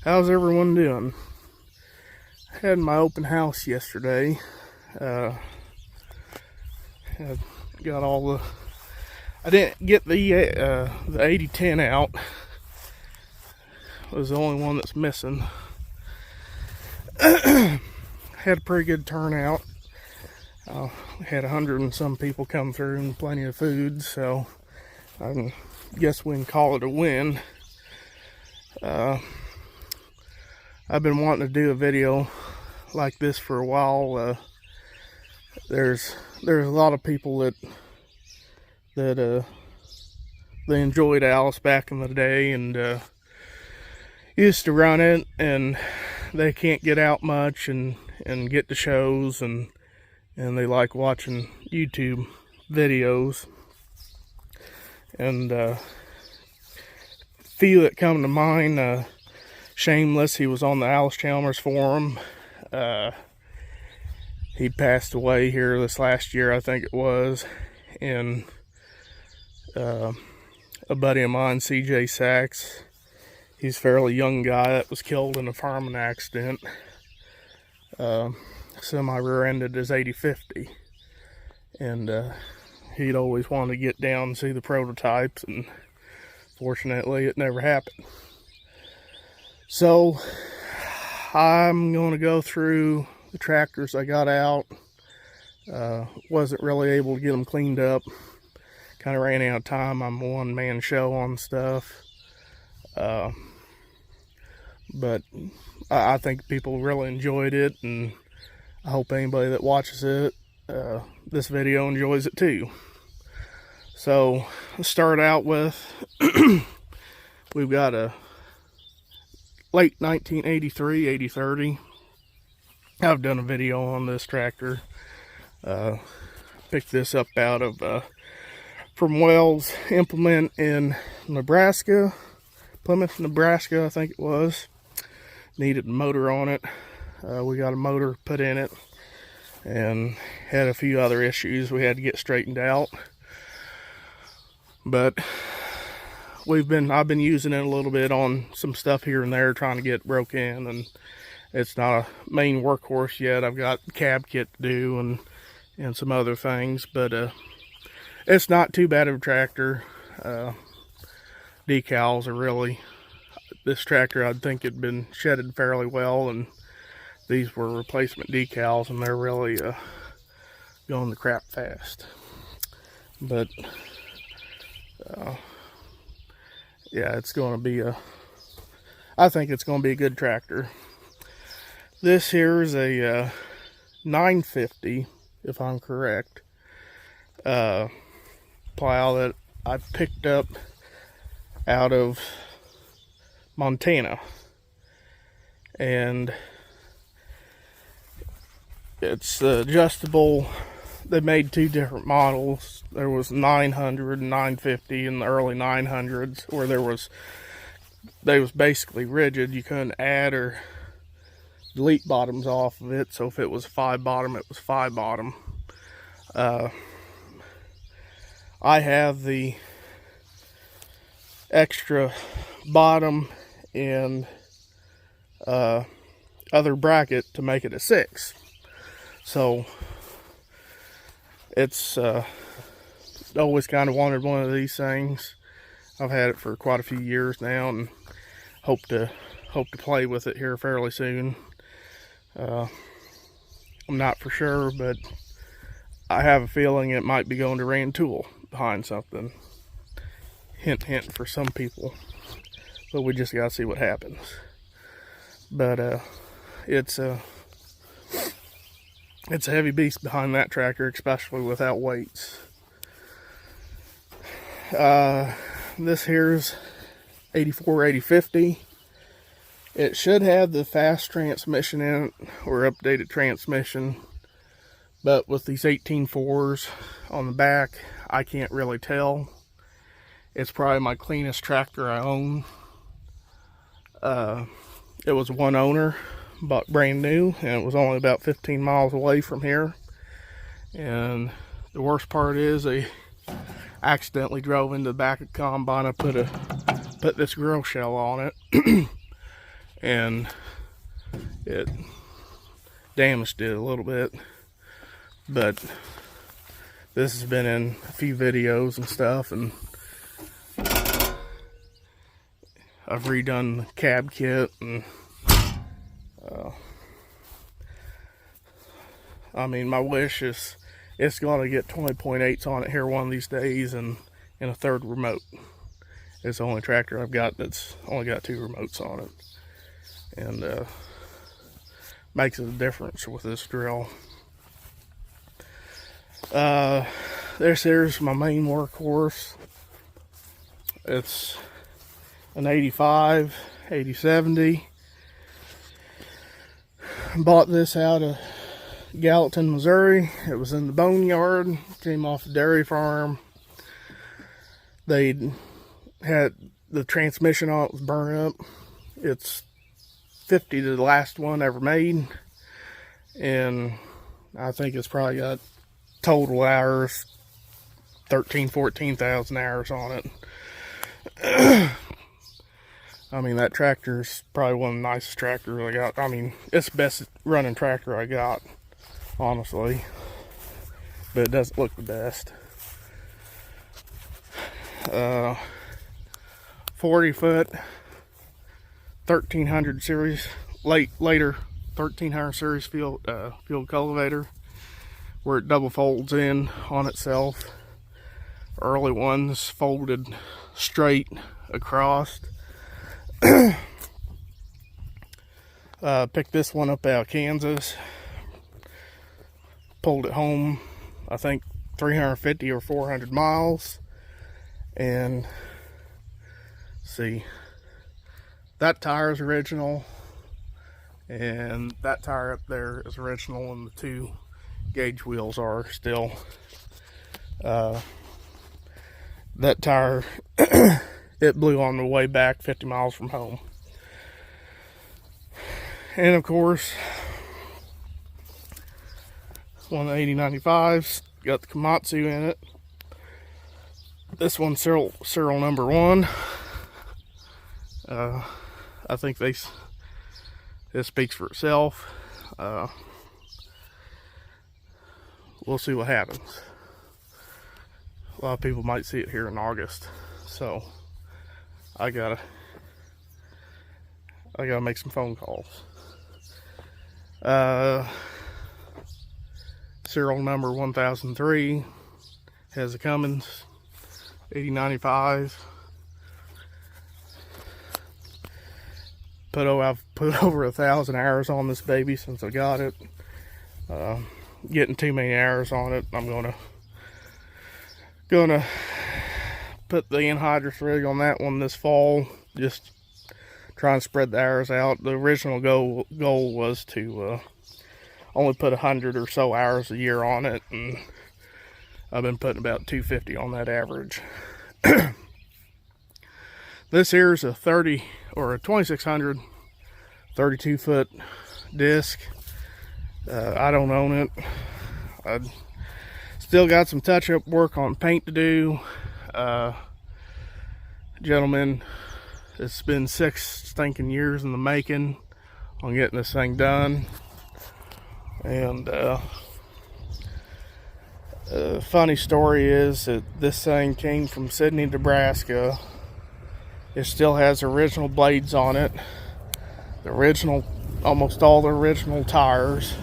How's everyone doing? I had my open house yesterday. I got all the. I didn't get the 8010 out. It was the only one that's missing. Had a pretty good turnout. We had 100 and some people come through and plenty of food, so I guess we can call it a win. I've been wanting to do a video like this for a while. There's a lot of people that they enjoyed Alice back in the day and used to run it, and they can't get out much and get to shows, and they like watching YouTube videos. And few that come to mind, Shameless, he was on the Allis-Chalmers forum. He passed away here this last year, I think it was. And a buddy of mine, CJ Sachs, he's a fairly young guy that was killed in a farming accident. Semi-rear-ended his 8050. And he'd always wanted to get down and see the prototypes, and fortunately it never happened. So I'm going to go through the tractors I got out. Wasn't really able to get them cleaned up. Kind of ran out of time. I'm a one-man show on stuff. But I think people really enjoyed it, and I hope anybody that watches it, this video, enjoys it too. So let's start out with, we've got a late 1983 8030. I've done a video on this tractor. Picked this up out of from Wells Implement in Nebraska, Plymouth, Nebraska, I think it was. Needed a motor on it. We got a motor put in it, and had a few other issues we had to get straightened out. But I've been using it a little bit on some stuff here and there, trying to get broke in, and it's not a main workhorse yet. I've got cab kit to do and some other things, but it's not too bad of a tractor. Decals are really, this tractor I'd think had been shedded fairly well, and these were replacement decals, and they're really going to crap fast. But yeah, it's going to be I think it's going to be a good tractor. This here is a 950, if I'm correct, plow that I picked up out of Montana. And it's adjustable. They made two different models. There was 900 and 950 in the early 900s, where they was basically rigid. You couldn't add or delete bottoms off of it. So if it was 5 bottom, it was 5 bottom. I have the extra bottom and other bracket to make it a 6. So it's always kind of wanted one of these things. I've had it for quite a few years now, and hope to play with it here fairly soon. I'm not for sure, but I have a feeling it might be going to Rantoul behind something. Hint, hint for some people. But we just gotta see what happens. But it's a heavy beast behind that tractor, especially without weights. This here's 84 8050. It should have the fast transmission in it, or updated transmission, but with these 18.4s on the back, I can't really tell. It's probably my cleanest tractor I own. It was one owner, bought brand new, and it was only about 15 miles away from here. And the worst part is they accidentally drove into the back of the combine. I put this grill shell on it. and it damaged it a little bit. But this has been in a few videos and stuff, and I've redone the cab kit, and I mean, my wish is it's going to get 20.8s on it here one of these days, and in a third remote. It's the only tractor I've got that's only got 2 remotes on it, and makes a difference with this drill. This here's my main workhorse. It's an 85 8070. Bought this out of Gallatin, Missouri. It was in the boneyard, came off a dairy farm. They had the transmission on it was burnt up. It's 50 to the last one ever made, and I think it's probably got total hours 14,000 hours on it. I mean, that tractor's probably one of the nicest tractors I got. I mean, it's the best running tractor I got, honestly, but it doesn't look the best. 40 foot 1300 series, later 1300 series field cultivator, where it double folds in on itself. Early ones folded straight across. Picked this one up out of Kansas, pulled it home, I think 350 or 400 miles, and see, that tire is original, and that tire up there is original, and the 2 gauge wheels are still. That tire it blew on the way back 50 miles from home. And of course, one of the 8095s, got the Komatsu in it. This one's serial number 1. I think it speaks for itself. We'll see what happens. A lot of people might see it here in August, so I gotta make some phone calls. Serial number 1003 has a Cummins 8095. I've put over 1,000 hours on this baby since I got it. Getting too many hours on it. I'm gonna put the anhydrous rig on that one this fall. Just try and spread the hours out. The original goal was to only put 100 or so hours a year on it, and I've been putting about 250 on that average. This here is a 30 or a 2600 32 foot disc. I don't own it. I still got some touch-up work on paint to do. Gentlemen, it's been 6 stinking years in the making on getting this thing done. And funny story is that this thing came from Sydney, Nebraska. It still has original blades on it. The original, almost all the original tires.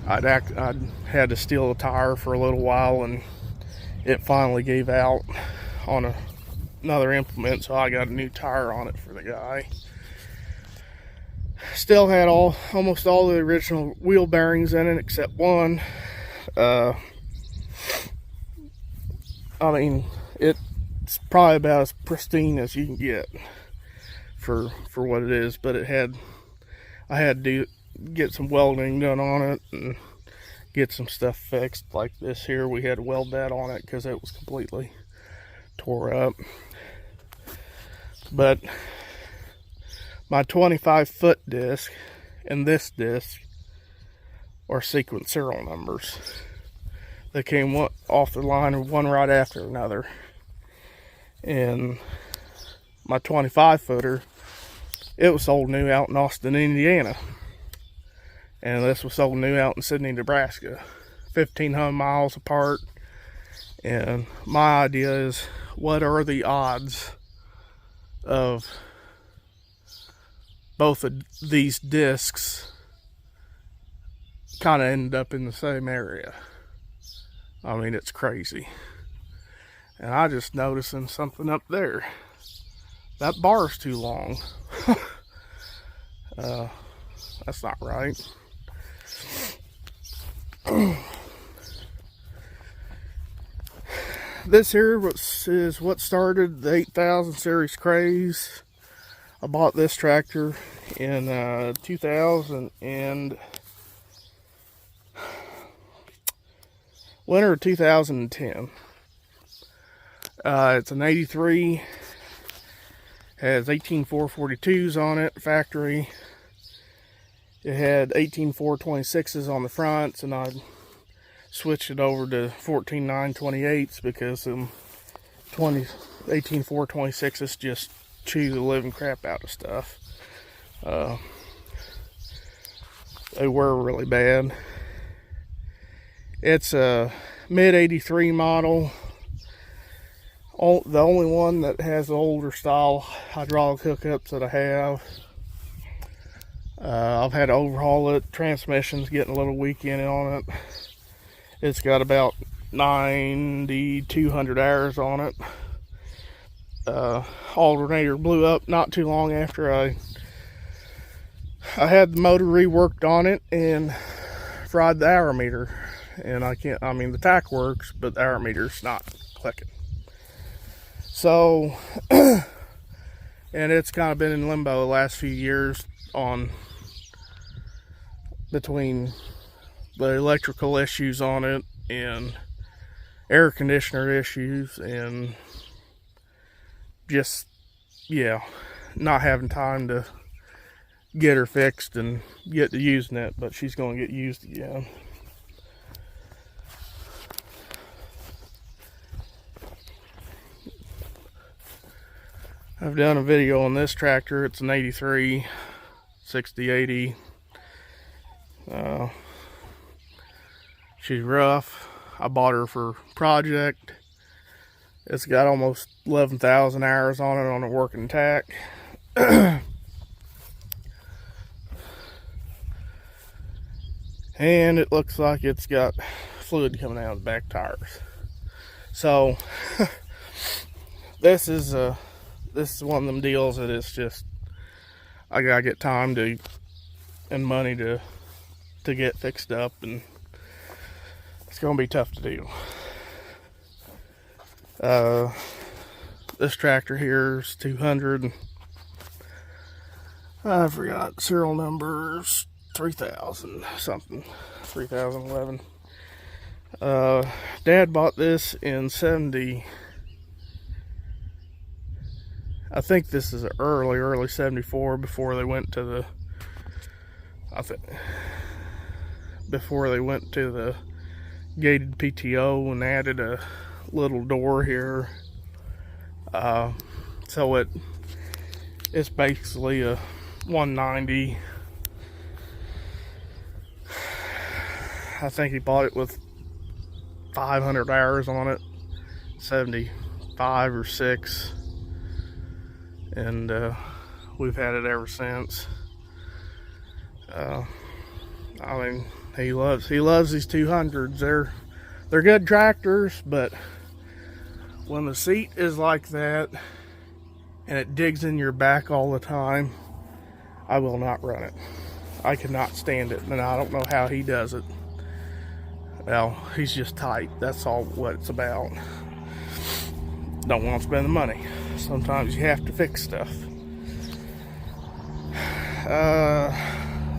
I'd had to steal a tire for a little while, and it finally gave out on another implement, so I got a new tire on it for the guy. Still had almost all the original wheel bearings in it except one. I mean, it's probably about as pristine as you can get for what it is, but I had to get some welding done on it and get some stuff fixed. Like this here, we had to weld that on it because it was completely tore up. But my 25 foot disc and this disc are sequence serial numbers. They came off the line, one right after another. And my 25 footer it was sold new out in Austin, Indiana. And this was sold new out in Sydney, Nebraska. 1,500 miles apart. And my idea is, what are the odds of both of these discs kind of end up in the same area? I mean, it's crazy. And I just noticing something up there. That bar's too long. That's not right. This here is what started the 8000 series craze. I bought this tractor in 2000 and winter of 2010. It's an 83, has 18.442s on it, factory. It had 18.426s on the fronts, and I switched it over to 14.928s because 18.426s just chew the living crap out of stuff. They were really bad. It's a mid 83 model. The only one that has the older style hydraulic hookups that I have. I've had to overhaul it. Transmission's getting a little weak in on it. It's got about 9,200 hours on it. Alternator blew up not too long after I had the motor reworked on it and fried the hour meter. And I mean the tack works, but the hour meter's not clicking. So, and it's kind of been in limbo the last few years between the electrical issues on it and air conditioner issues and just, yeah, not having time to get her fixed and get to using it, but she's going to get used again. I've done a video on this tractor. It's an 83, 6080. She's rough. I bought her for project. It's got almost 11,000 hours on it on a working tack. And it looks like it's got fluid coming out of the back tires. So this is one of them deals that it's just, I gotta get time and money to get fixed up, and it's gonna be tough to do. This tractor here is 200. I forgot serial numbers, 3000 something, 3011. Dad bought this in 70. I think this is early 74 before they went to the, before they went to the gated PTO and added a little door here. So it's basically a 190. I think he bought it with 500 hours on it, 75 or 6. And we've had it ever since. I mean, he loves these 200s. They're good tractors, but when the seat is like that and it digs in your back all the time, I will not run it. I cannot stand it, and I don't know how he does it. Well, he's just tight. That's all what it's about. Don't want to spend the money. Sometimes you have to fix stuff.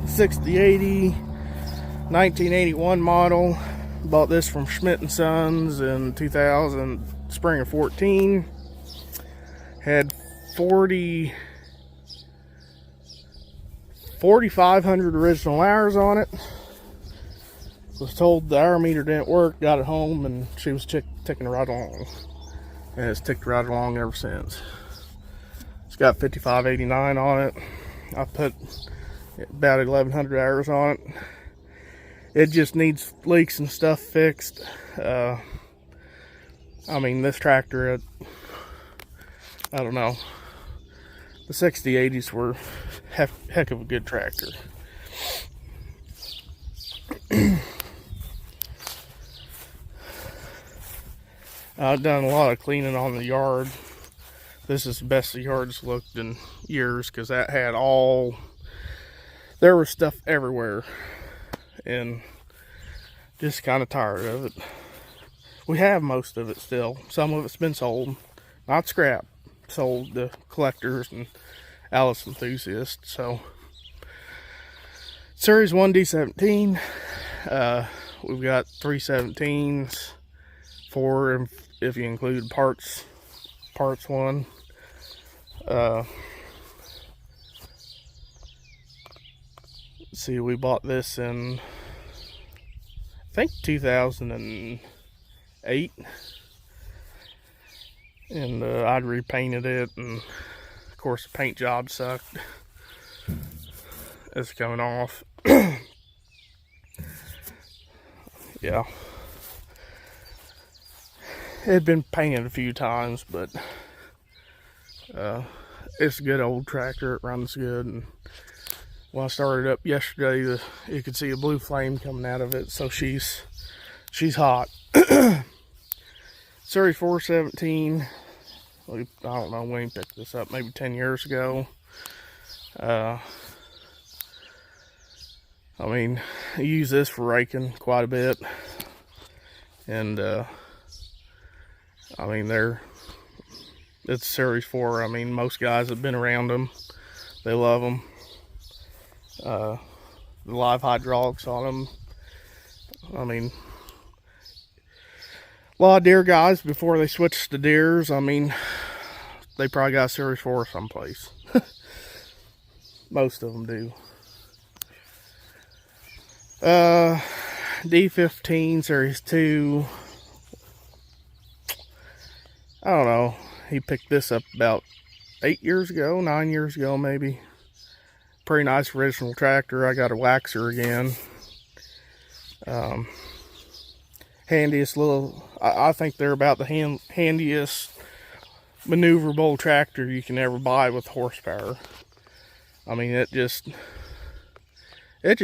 6080, 1981 model. Bought this from Schmidt & Sons in 2000, spring of 14. Had 4,500 original hours on it. Was told the hour meter didn't work, got it home, and she was ticking right along. And it's ticked right along ever since. It's got 5589 on it. I put about 1,100 hours on it. It just needs leaks and stuff fixed. I mean, this tractor, I don't know. The 6080s were heck of a good tractor. I've done a lot of cleaning on the yard. This is the best the yard's looked in years, because that had there was stuff everywhere, and just kind of tired of it. We have most of it still. Some of it's been sold, not scrap, sold to collectors and Allis enthusiasts. So Series 1D17, we've got 317s, 4 if you include parts one. Let's see, we bought this in, I think, 2008, and I'd repainted it, and of course the paint job sucked. It's coming off. Yeah, it had been painted a few times, but it's a good old tractor. It runs good, and when I started up yesterday, you could see a blue flame coming out of it, so she's hot. Series 417, I don't know when he picked this up, maybe 10 years ago. I mean, I use this for raking quite a bit, and I mean, it's Series 4. I mean, most guys have been around them, they love them. The live hydraulics on them, I mean, a lot of deer guys, before they switched to deers, I mean, they probably got a Series 4 someplace. Most of them do. D15 Series 2, I don't know, he picked this up about 9 years ago maybe. Pretty nice original tractor. I got a waxer again. Handiest little, I think they're about the handiest maneuverable tractor you can ever buy with horsepower. I mean, it just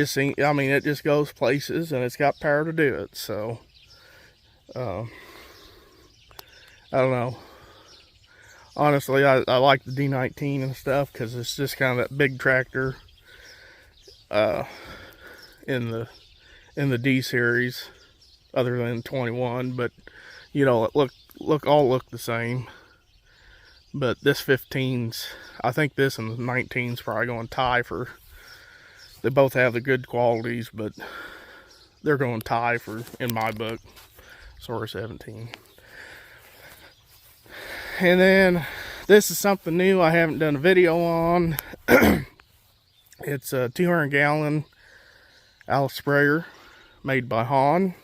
seems, I mean, it just goes places, and it's got power to do it. So I don't know, honestly, I like the D19 and stuff, because it's just kind of that big tractor in the D series, other than 21. But you know, it all look the same. But this 15's, I think this and the 19's probably going to tie for, they both have the good qualities, but they're going to tie for, in my book, sort of 17. And then this is something new I haven't done a video on. It's a 200-gallon Allis sprayer made by Han.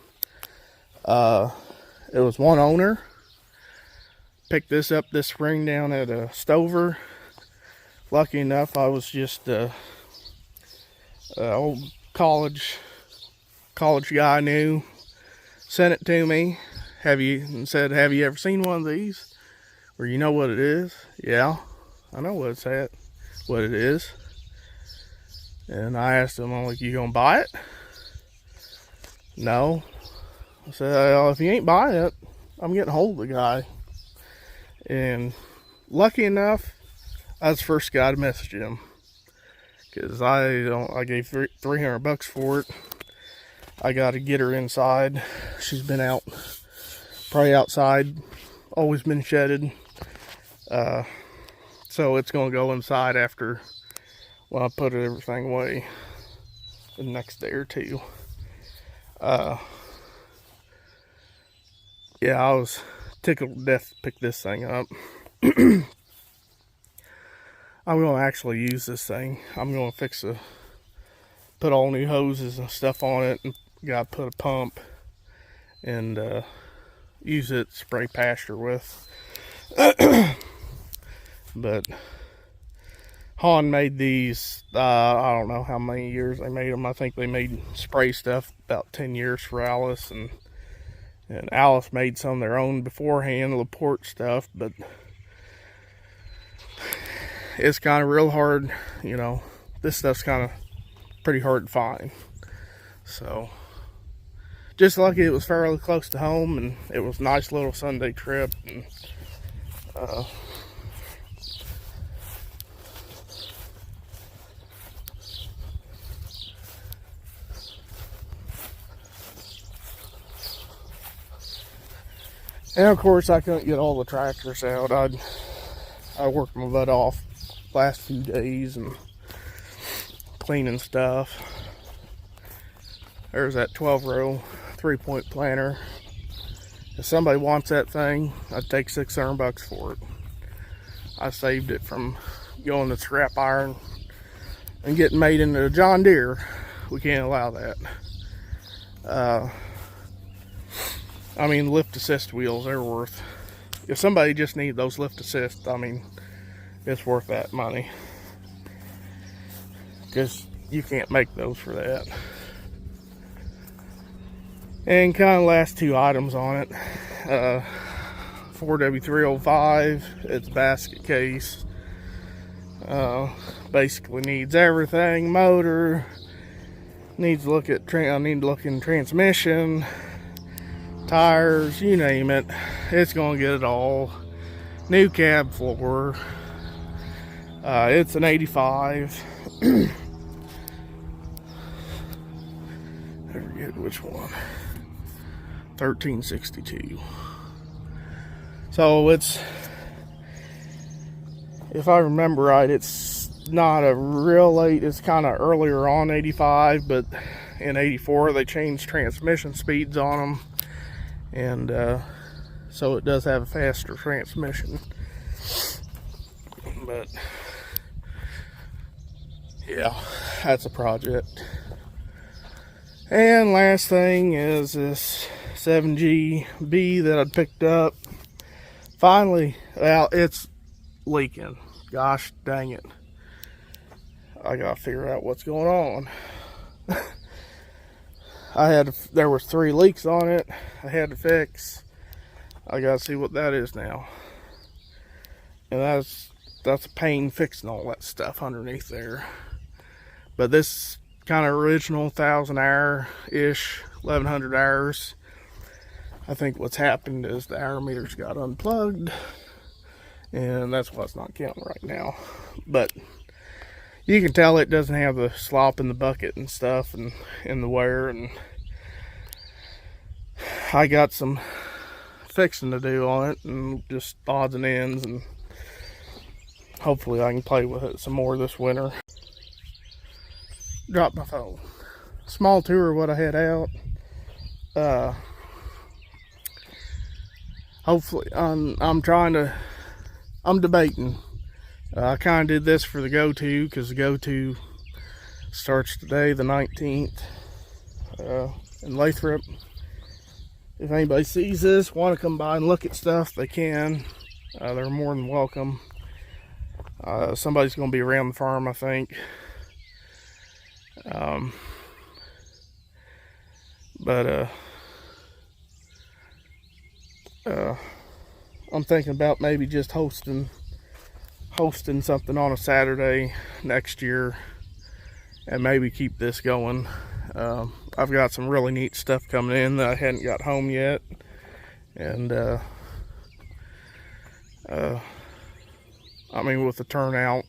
It was one owner. Picked this up this spring down at a Stover. Lucky enough, I was just old college guy knew, sent it to me. And said, have you ever seen one of these? Or you know what it is? Yeah, I know what it is. And I asked him, I'm like, you gonna buy it? No. I said, well, if you ain't buying it, I'm getting hold of the guy. And lucky enough, I was the first guy to message him, because I gave $300 for it. I got to get her inside. She's been probably outside, always been shedded. So it's gonna go inside after, when I put everything away, the next day or two. Yeah, I was tickled to death to pick this thing up. I'm going to actually use this thing. I'm going to put all new hoses and stuff on it, and got to put a pump and use it to spray pasture with. But Han made these, I don't know how many years they made them. I think they made spray stuff about 10 years for Alice, and Alice made some of their own beforehand, Laporte stuff, but it's kind of real hard, you know, this stuff's kind of pretty hard to find. So, just lucky it was fairly close to home, and it was a nice little Sunday trip, and and of course I couldn't get all the tractors out. I worked my butt off last few days and cleaning stuff. There's that 12-row 3-point planter. If somebody wants that thing, I'd take $600 for it. I saved it from going to scrap iron and getting made into a John Deere. We can't allow that. I mean, lift assist wheels, they're worth, if somebody just needs those lift assist, I mean, it's worth that money, because you can't make those for that. And kind of last two items on it, 4W305, it's basket case, basically needs everything. Motor, needs to look at, I need to look in transmission, tires, you name it, it's gonna get it all. New cab floor. It's an 85. I forget which one. 1362. So it's, if I remember right, it's not a real late, it's kind of earlier on 85, but in 84 they changed transmission speeds on them, and so it does have a faster transmission. But yeah, that's a project. And last thing is this 7GB that I picked up. Finally, well, it's leaking. Gosh dang it. I gotta figure out what's going on. There was 3 leaks on it I had to fix. I gotta see what that is now. And that's a pain fixing all that stuff underneath there. But this kind of original 1,000 hour ish, 1,100 hours. I think what's happened is the hour meters got unplugged, and that's what's not counting right now. But you can tell it doesn't have the slop in the bucket and stuff, and in the wear, and I got some fixing to do on it, and just odds and ends, and hopefully I can play with it some more this winter. Dropped my phone. Small tour of what I had out. Hopefully, I'm debating. I kind of did this for the go-to, because the go-to starts today, the 19th, in Lathrop. If anybody sees this, want to come by and look at stuff, they can. They're more than welcome. Somebody's going to be around the farm, I think. I'm thinking about maybe just hosting something on a Saturday next year, and maybe keep this going. I've got some really neat stuff coming in that I hadn't got home yet, and I mean, with the turnout,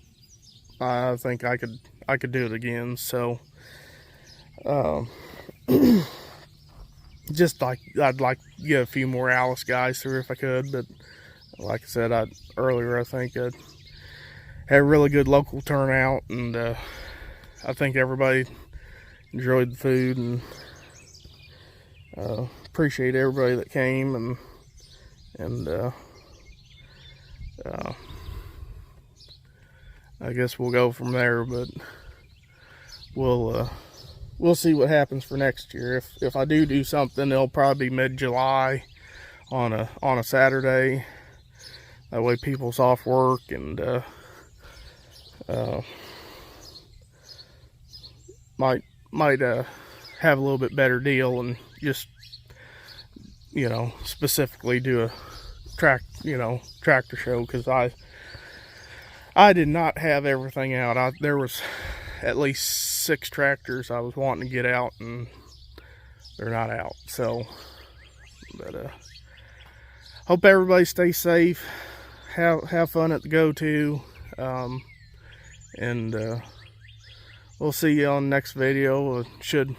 I think I could do it again. So just like, I'd like to get a few more Alice guys through if I could, but like I said earlier, I think I had a really good local turnout, and I think everybody enjoyed the food, and appreciate everybody that came, and I guess we'll go from there, but we'll see what happens for next year. If I do something, it'll probably be mid-July on a Saturday. That way people's off work, and might have a little bit better deal and just, you know, specifically do a tractor show, because I did not have everything out. There was at least 6 tractors I was wanting to get out, and they're not out. So, but hope everybody stays safe. Have fun at the go-to, and we'll see you on the next video. Should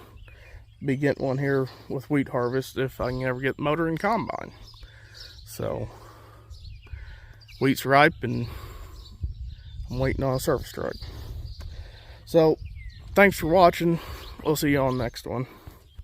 be getting one here with wheat harvest if I can ever get the motor and combine. So, wheat's ripe and I'm waiting on a surface truck. So, thanks for watching. We'll see you on the next one.